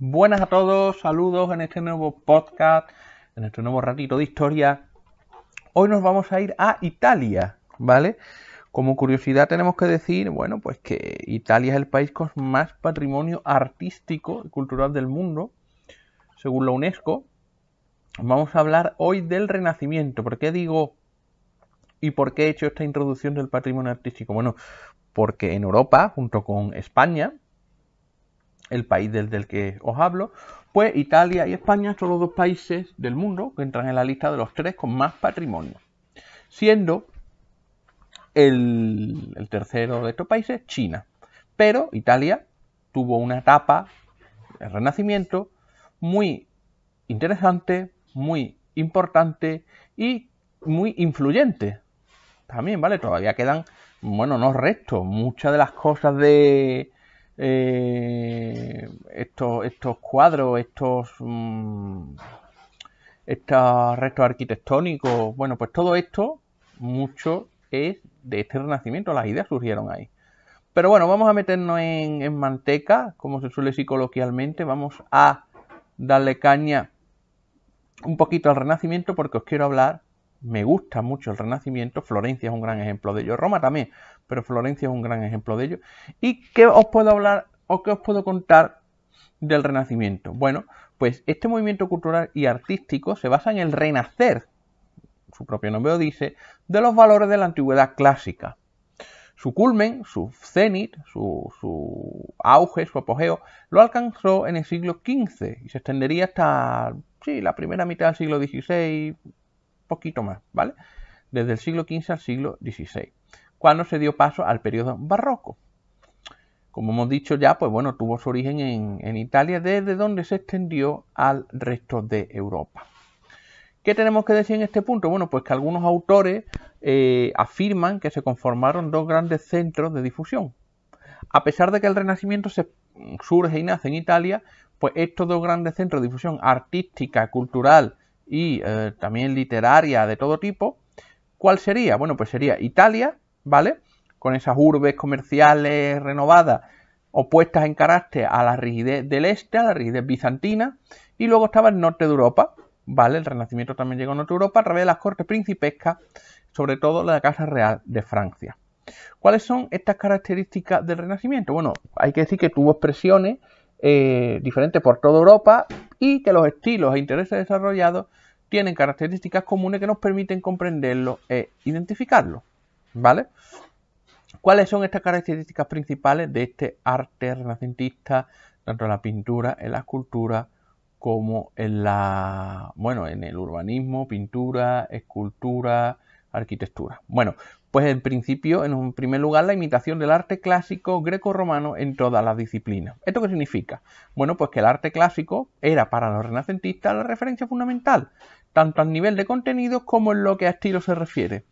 Buenas a todos, saludos en este nuevo podcast, en este nuevo ratito de historia. Hoy nos vamos a ir a Italia, ¿vale? Como curiosidad tenemos que decir, bueno, pues que Italia es el país con más patrimonio artístico y cultural del mundo, según la UNESCO. Vamos a hablar hoy del Renacimiento. ¿Por qué digo y por qué he hecho esta introducción del patrimonio artístico? Bueno, porque en Europa, junto con España, el país del que os hablo, pues Italia y España son los dos países del mundo que entran en la lista de los tres con más patrimonio, siendo el tercero de estos países China. Pero Italia tuvo una etapa, el Renacimiento, muy interesante, muy importante y muy influyente. También, ¿vale? Todavía quedan, bueno, no restos, muchas de las cosas de estos cuadros, estos restos arquitectónicos, bueno, pues todo esto, mucho es de este Renacimiento, las ideas surgieron ahí. Pero bueno, vamos a meternos en manteca, como se suele decir coloquialmente, vamos a darle caña un poquito al Renacimiento porque os quiero hablar. Me gusta mucho el Renacimiento, Florencia es un gran ejemplo de ello, Roma también, pero Florencia es un gran ejemplo de ello. ¿Y qué os puedo hablar o qué os puedo contar del Renacimiento? Bueno, pues este movimiento cultural y artístico se basa en el renacer, su propio nombre lo dice, de los valores de la antigüedad clásica. Su culmen, su cenit, su auge, su apogeo, lo alcanzó en el siglo XV y se extendería hasta la primera mitad del siglo XVI, poquito más, ¿vale? Desde el siglo XV al siglo XVI, cuando se dio paso al periodo barroco. Como hemos dicho ya, pues bueno, tuvo su origen en Italia, desde donde se extendió al resto de Europa. ¿Qué tenemos que decir en este punto? Bueno, pues que algunos autores afirman que se conformaron dos grandes centros de difusión. A pesar de que el Renacimiento surge y nace en Italia, pues estos dos grandes centros de difusión artística, cultural y también literaria de todo tipo, ¿cuál sería? Bueno, pues sería Italia, ¿vale? Con esas urbes comerciales renovadas, opuestas en carácter a la rigidez del este, a la rigidez bizantina, y luego estaba el norte de Europa, ¿vale? El Renacimiento también llegó a norte de Europa a través de las cortes principescas, sobre todo la Casa Real de Francia. ¿Cuáles son estas características del Renacimiento? Bueno, hay que decir que tuvo expresiones diferentes por toda Europa y que los estilos e intereses desarrollados tienen características comunes que nos permiten comprenderlo e identificarlo, ¿vale? ¿Cuáles son estas características principales de este arte renacentista, tanto en la pintura, en la escultura, como en en el urbanismo, pintura, escultura, arquitectura? Bueno, pues en principio, en un primer lugar, la imitación del arte clásico greco-romano en todas las disciplinas. ¿Esto qué significa? Bueno, pues que el arte clásico era para los renacentistas la referencia fundamental, tanto al nivel de contenidos como en lo que a estilo se refiere.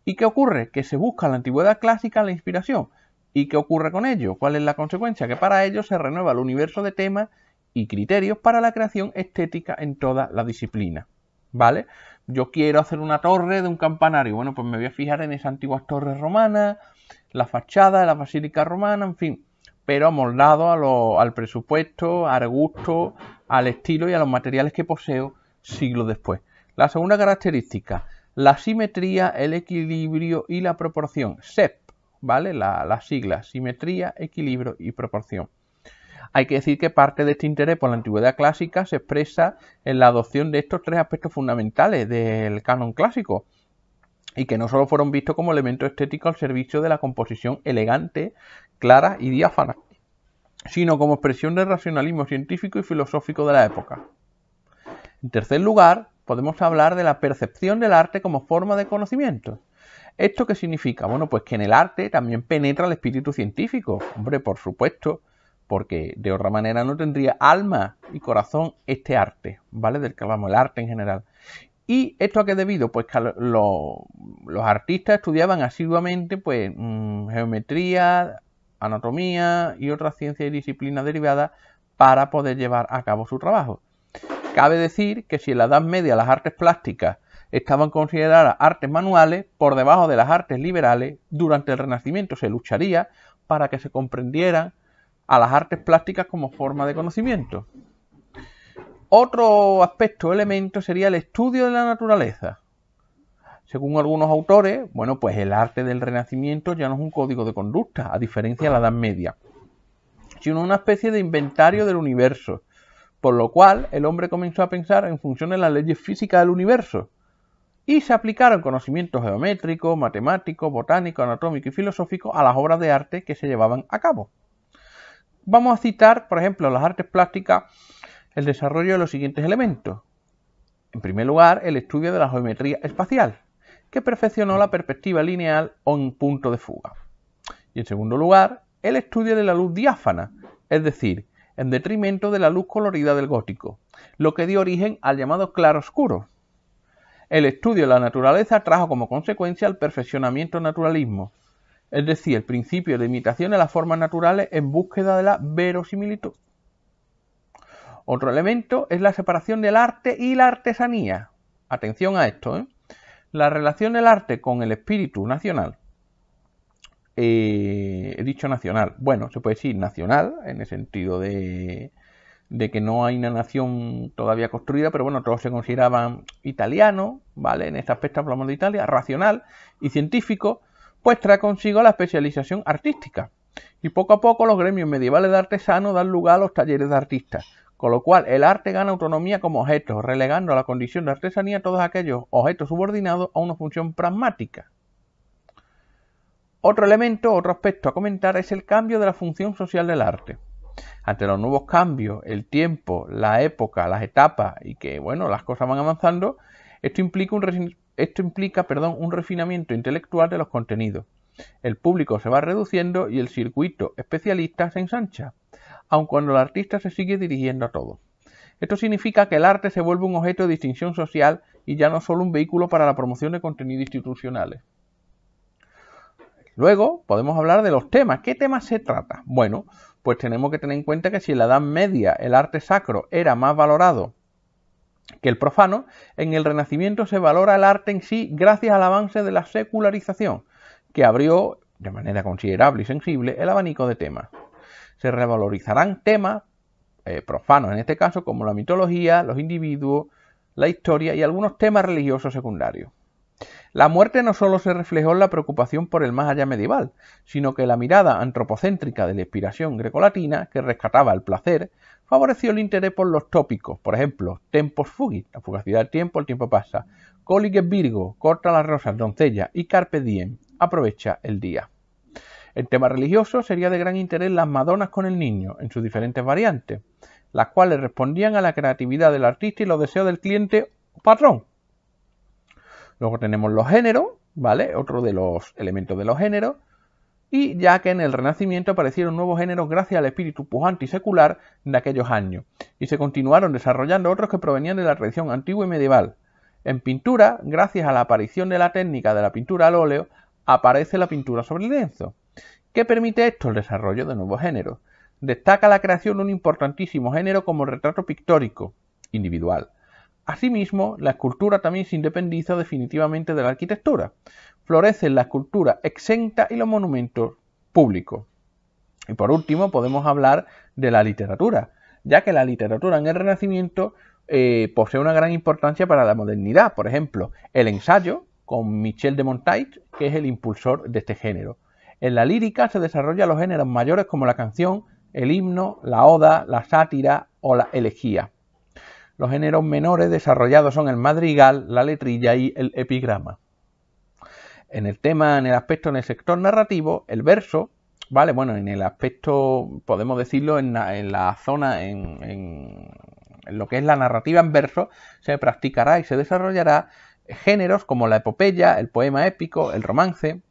¿Y qué ocurre? Que se busca en la antigüedad clásica la inspiración. ¿Y qué ocurre con ello? ¿Cuál es la consecuencia? Que para ello se renueva el universo de temas y criterios para la creación estética en toda la disciplina, ¿vale? Yo quiero hacer una torre de un campanario, bueno, pues me voy a fijar en esas antiguas torres romanas, la fachada de la basílica romana, en fin, pero amoldado al presupuesto, al gusto, al estilo y a los materiales que poseo siglos después. La segunda característica, la simetría, el equilibrio y la proporción, SEP, ¿vale? Las siglas, simetría, equilibrio y proporción. Hay que decir que parte de este interés por la antigüedad clásica se expresa en la adopción de estos tres aspectos fundamentales del canon clásico y que no solo fueron vistos como elementos estéticos al servicio de la composición elegante, clara y diáfana, sino como expresión del racionalismo científico y filosófico de la época. En tercer lugar, podemos hablar de la percepción del arte como forma de conocimiento. ¿Esto qué significa? Bueno, pues que en el arte también penetra el espíritu científico. Hombre, por supuesto, porque de otra manera no tendría alma y corazón este arte, ¿vale? Del que hablamos, el arte en general. ¿Y esto a qué debido? Pues que los artistas estudiaban asiduamente pues, geometría, anatomía y otras ciencias y disciplinas derivadas para poder llevar a cabo su trabajo. Cabe decir que si en la Edad Media las artes plásticas estaban consideradas artes manuales, por debajo de las artes liberales, durante el Renacimiento se lucharía para que se comprendieran a las artes plásticas como forma de conocimiento. Otro aspecto o elemento sería el estudio de la naturaleza. Según algunos autores, bueno, pues el arte del Renacimiento ya no es un código de conducta, a diferencia de la Edad Media, sino una especie de inventario del universo, por lo cual el hombre comenzó a pensar en función de las leyes físicas del universo, y se aplicaron conocimientos geométricos, matemáticos, botánicos, anatómicos y filosóficos a las obras de arte que se llevaban a cabo. Vamos a citar, por ejemplo, en las artes plásticas, el desarrollo de los siguientes elementos. En primer lugar, el estudio de la geometría espacial, que perfeccionó la perspectiva lineal o en punto de fuga. Y en segundo lugar, el estudio de la luz diáfana, es decir, en detrimento de la luz colorida del gótico, lo que dio origen al llamado claroscuro. El estudio de la naturaleza trajo como consecuencia el perfeccionamiento naturalismo, es decir, el principio de imitación de las formas naturales en búsqueda de la verosimilitud. Otro elemento es la separación del arte y la artesanía. Atención a esto, La relación del arte con el espíritu nacional. He dicho nacional. Bueno, se puede decir nacional, en el sentido de que no hay una nación todavía construida, pero bueno, todos se consideraban italianos, ¿vale? En este aspecto hablamos de Italia, racional y científico, pues trae consigo la especialización artística. Y poco a poco los gremios medievales de artesanos dan lugar a los talleres de artistas, con lo cual el arte gana autonomía como objeto, relegando a la condición de artesanía todos aquellos objetos subordinados a una función pragmática. Otro elemento, otro aspecto a comentar es el cambio de la función social del arte. Ante los nuevos cambios, el tiempo, la época, las etapas y que, bueno, las cosas van avanzando, esto implica un refinamiento intelectual de los contenidos. El público se va reduciendo y el circuito especialista se ensancha, aun cuando el artista se sigue dirigiendo a todos. Esto significa que el arte se vuelve un objeto de distinción social y ya no solo un vehículo para la promoción de contenidos institucionales. Luego podemos hablar de los temas. ¿Qué temas se trata? Bueno, pues tenemos que tener en cuenta que si en la Edad Media el arte sacro era más valorado que el profano, en el Renacimiento se valora el arte en sí gracias al avance de la secularización, que abrió de manera considerable y sensible el abanico de temas. Se revalorizarán temas profanos, en este caso, como la mitología, los individuos, la historia y algunos temas religiosos secundarios. La muerte no solo se reflejó en la preocupación por el más allá medieval, sino que la mirada antropocéntrica de la inspiración grecolatina, que rescataba el placer, favoreció el interés por los tópicos, por ejemplo, tempus fugit, la fugacidad del tiempo, el tiempo pasa, colique virgo, corta las rosas, doncella, y carpe diem, aprovecha el día. En tema religioso sería de gran interés las Madonas con el niño, en sus diferentes variantes, las cuales respondían a la creatividad del artista y los deseos del cliente patrón. Luego tenemos los géneros, ¿vale? Otro de los elementos de los géneros. Y ya que en el Renacimiento aparecieron nuevos géneros gracias al espíritu pujante y secular de aquellos años. Y se continuaron desarrollando otros que provenían de la tradición antigua y medieval. En pintura, gracias a la aparición de la técnica de la pintura al óleo, aparece la pintura sobre lienzo. ¿Qué permite esto? El desarrollo de nuevos géneros. Destaca la creación de un importantísimo género como el retrato pictórico, individual. Asimismo, la escultura también se independiza definitivamente de la arquitectura. Florecen la escultura exenta y los monumentos públicos. Y por último, podemos hablar de la literatura, ya que la literatura en el Renacimiento posee una gran importancia para la modernidad. Por ejemplo, el ensayo, con Michel de Montaigne, que es el impulsor de este género. En la lírica se desarrollan los géneros mayores como la canción, el himno, la oda, la sátira o la elegía. Los géneros menores desarrollados son el madrigal, la letrilla y el epigrama. En el sector narrativo, el verso, ¿vale? Bueno, en el aspecto, podemos decirlo, en la zona, en lo que es la narrativa en verso, se practicará y se desarrollará géneros como la epopeya, el poema épico, el romance.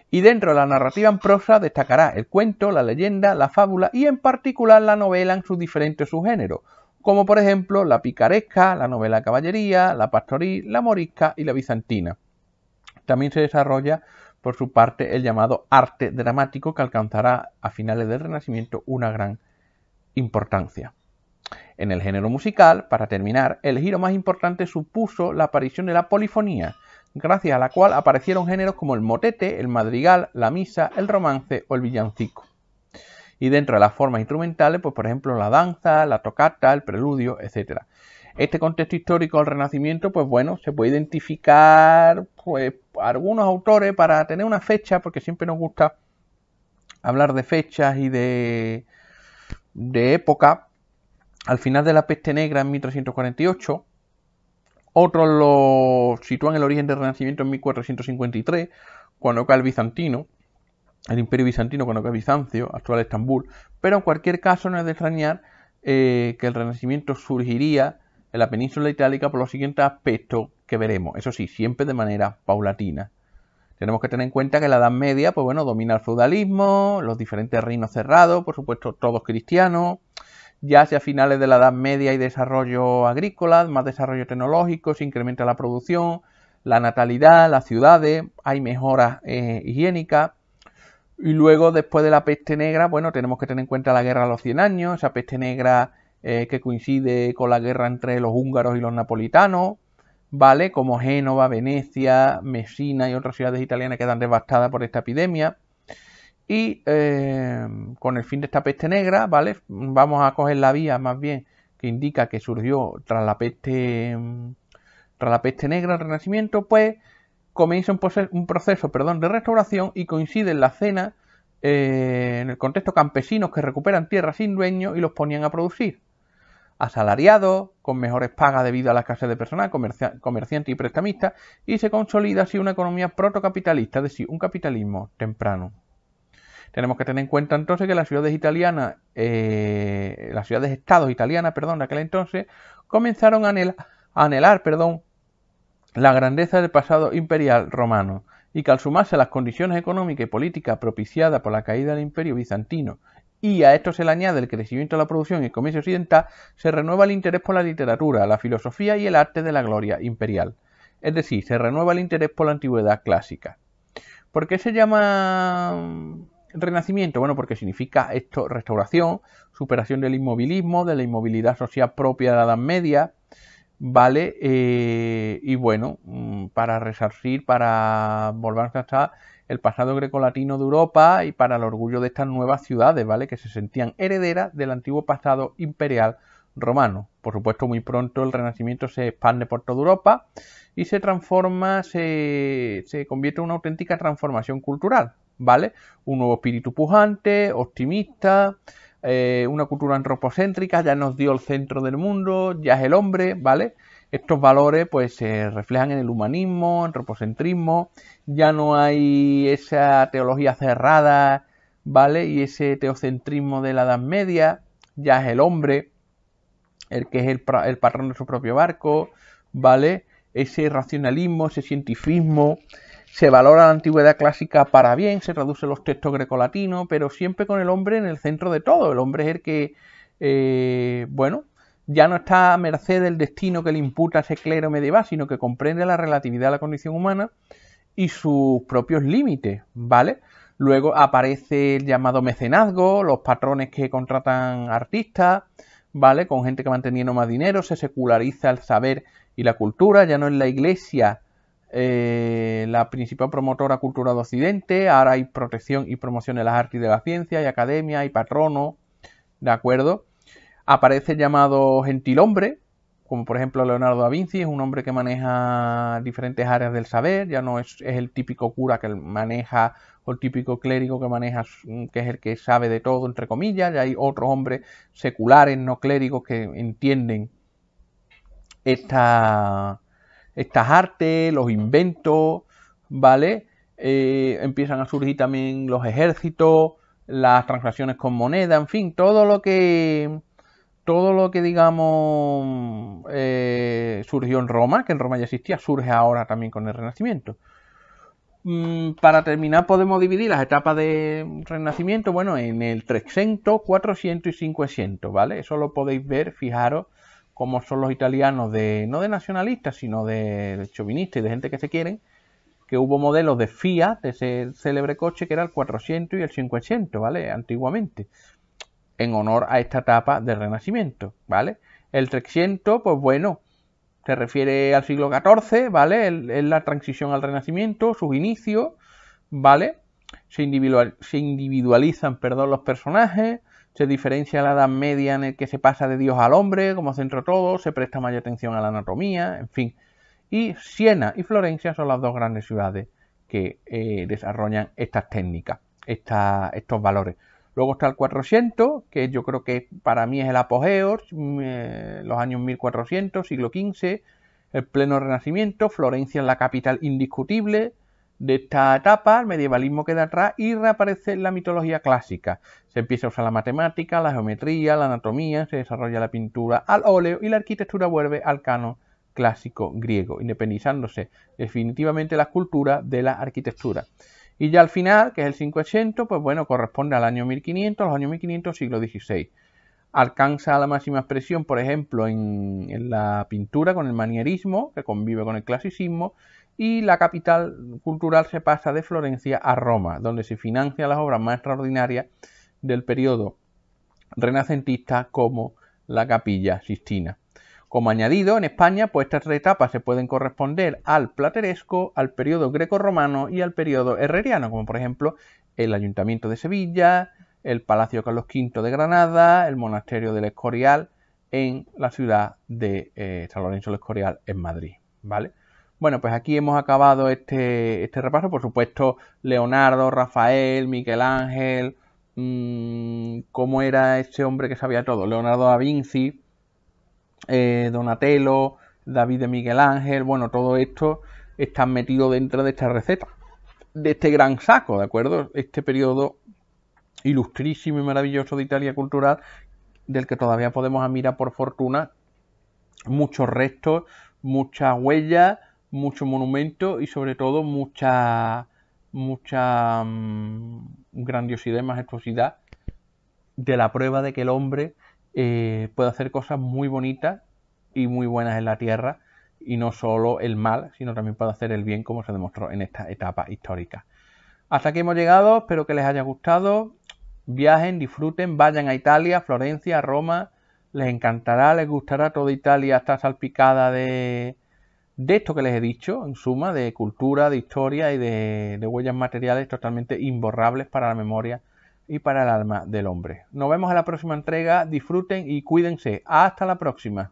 Y dentro de la narrativa en prosa destacará el cuento, la leyenda, la fábula y en particular la novela en sus diferentes subgéneros, como por ejemplo la picaresca, la novela de caballería, la pastoril, la morisca y la bizantina. También se desarrolla por su parte el llamado arte dramático, que alcanzará a finales del Renacimiento una gran importancia. En el género musical, para terminar, el giro más importante supuso la aparición de la polifonía, gracias a la cual aparecieron géneros como el motete, el madrigal, la misa, el romance o el villancico. Y dentro de las formas instrumentales, pues por ejemplo la danza, la toccata, el preludio, etcétera. Este contexto histórico del Renacimiento, pues bueno, se puede identificar pues algunos autores para tener una fecha, porque siempre nos gusta hablar de fechas y de época. Al final de la peste negra en 1348, otros lo sitúan el origen del Renacimiento en 1453, cuando cae el bizantino, el imperio bizantino, cuando cae Bizancio, actual Estambul. Pero en cualquier caso no es de extrañar que el Renacimiento surgiría en la península itálica por los siguientes aspectos que veremos. Eso sí, siempre de manera paulatina. Tenemos que tener en cuenta que la Edad Media, pues bueno, domina el feudalismo, los diferentes reinos cerrados, por supuesto todos cristianos. Ya hacia finales de la Edad Media hay desarrollo agrícola, más desarrollo tecnológico, se incrementa la producción, la natalidad, las ciudades, hay mejoras higiénicas. Y luego, después de la peste negra, bueno, tenemos que tener en cuenta la guerra de los 100 años, esa peste negra que coincide con la guerra entre los húngaros y los napolitanos, ¿vale? Como Génova, Venecia, Messina y otras ciudades italianas quedan devastadas por esta epidemia. Y con el fin de esta peste negra, ¿vale? Vamos a coger la vía más bien que indica que surgió tras la peste negra, el Renacimiento, pues comienza un proceso de restauración y coincide en la cena en el contexto campesinos que recuperan tierras sin dueño y los ponían a producir. Asalariados, con mejores pagas debido a la escasez de personal, comerciantes y prestamistas, y se consolida así una economía protocapitalista, es decir, un capitalismo temprano. Tenemos que tener en cuenta entonces que las ciudades italianas, las ciudades-estados italianas, de aquel entonces, comenzaron a anhelar, la grandeza del pasado imperial romano, y que al sumarse a las condiciones económicas y políticas propiciadas por la caída del imperio bizantino, y a esto se le añade el crecimiento de la producción y el comercio occidental, se renueva el interés por la literatura, la filosofía y el arte de la gloria imperial. Es decir, se renueva el interés por la antigüedad clásica. ¿Por qué se llama Renacimiento? Bueno, porque significa esto restauración, superación del inmovilismo, de la inmovilidad social propia de la Edad Media, ¿vale? Y bueno, para resarcir, para volver hasta el pasado grecolatino de Europa y para el orgullo de estas nuevas ciudades, ¿vale? Que se sentían herederas del antiguo pasado imperial romano. Por supuesto, muy pronto el Renacimiento se expande por toda Europa y se transforma, se convierte en una auténtica transformación cultural, ¿vale? Un nuevo espíritu pujante, optimista, una cultura antropocéntrica, ya nos dio el centro del mundo, ya es el hombre, ¿vale? Estos valores pues se reflejan en el humanismo, antropocentrismo, ya no hay esa teología cerrada, ¿vale? Y ese teocentrismo de la Edad Media, ya es el hombre el que es el patrón de su propio barco, ¿vale? Ese racionalismo, ese cientifismo, se valora la antigüedad clásica para bien, se traducen los textos grecolatinos, pero siempre con el hombre en el centro de todo. El hombre es el que, ya no está a merced del destino que le imputa ese clero medieval, sino que comprende la relatividad de la condición humana y sus propios límites, ¿vale? Luego aparece el llamado mecenazgo, los patrones que contratan artistas, ¿vale? Con gente que van teniendo más dinero, se seculariza el saber y la cultura, ya no es la Iglesia la principal promotora cultural de Occidente, ahora hay protección y promoción de las artes y de la ciencia, hay academia, hay patrono, ¿de acuerdo? Aparece el llamado gentilhombre, como por ejemplo Leonardo da Vinci, es un hombre que maneja diferentes áreas del saber, ya no es el típico cura que maneja, o el típico clérigo que maneja, que es el que sabe de todo, entre comillas, ya hay otros hombres seculares, no clérigos, que entienden estas artes, los inventos, ¿vale? Empiezan a surgir también los ejércitos, las transacciones con moneda, en fin, todo lo que digamos surgió en Roma, que en Roma ya existía, surge ahora también con el Renacimiento. Para terminar podemos dividir las etapas de Renacimiento, bueno, en el 300, 400 y 500, ¿vale? Eso lo podéis ver, fijaros cómo son los italianos no de nacionalistas, sino de chauvinistas y de gente que se quieren, que hubo modelos de Fiat, de ese célebre coche que era el 400 y el 500, ¿vale? Antiguamente, en honor a esta etapa del Renacimiento, ¿vale? El 300, pues bueno, se refiere al siglo XIV, ¿vale? Es la transición al Renacimiento, sus inicios, ¿vale? se individualizan, los personajes, se diferencia la Edad Media en el que se pasa de Dios al hombre como centro todo, se presta mayor atención a la anatomía, en fin. Y Siena y Florencia son las dos grandes ciudades que desarrollan estas técnicas, estos valores. Luego está el 400, que yo creo que para mí es el apogeo, los años 1400, siglo XV, el pleno renacimiento. Florencia es la capital indiscutible de esta etapa, el medievalismo queda atrás y reaparece la mitología clásica. Se empieza a usar la matemática, la geometría, la anatomía, se desarrolla la pintura al óleo y la arquitectura vuelve al canon clásico griego, independizándose definitivamente la escultura de la arquitectura. Y ya al final, que es el 500, pues bueno, corresponde al año 1500, los años 1500, siglo XVI. Alcanza la máxima expresión, por ejemplo, en la pintura con el manierismo, que convive con el clasicismo, y la capital cultural se pasa de Florencia a Roma, donde se financian las obras más extraordinarias del periodo renacentista, como la Capilla Sixtina. Como añadido, en España, pues estas tres etapas se pueden corresponder al plateresco, al periodo greco-romano y al periodo herreriano, como por ejemplo el Ayuntamiento de Sevilla, el Palacio Carlos V de Granada, el Monasterio del Escorial en la ciudad de San Lorenzo del Escorial en Madrid, ¿vale? Bueno, pues aquí hemos acabado este repaso. Por supuesto, Leonardo, Rafael, Miguel Ángel, cómo era ese hombre que sabía todo, Leonardo da Vinci, Donatello, David de Miguel Ángel, bueno, todo esto está metido dentro de esta receta, de este gran saco, ¿de acuerdo? Este periodo ilustrísimo y maravilloso de Italia cultural, del que todavía podemos admirar, por fortuna, muchos restos, muchas huellas, muchos monumentos y sobre todo mucha grandiosidad y majestuosidad de la prueba de que el hombre puede hacer cosas muy bonitas y muy buenas en la tierra, y no solo el mal, sino también puede hacer el bien, como se demostró en esta etapa histórica. Hasta aquí hemos llegado, espero que les haya gustado. Viajen, disfruten, vayan a Italia, Florencia, Roma, les encantará, les gustará. Toda Italia está salpicada de esto que les he dicho, en suma, de cultura, de historia y de huellas materiales totalmente imborrables para la memoria y para el alma del hombre. Nos vemos en la próxima entrega, disfruten y cuídense. Hasta la próxima.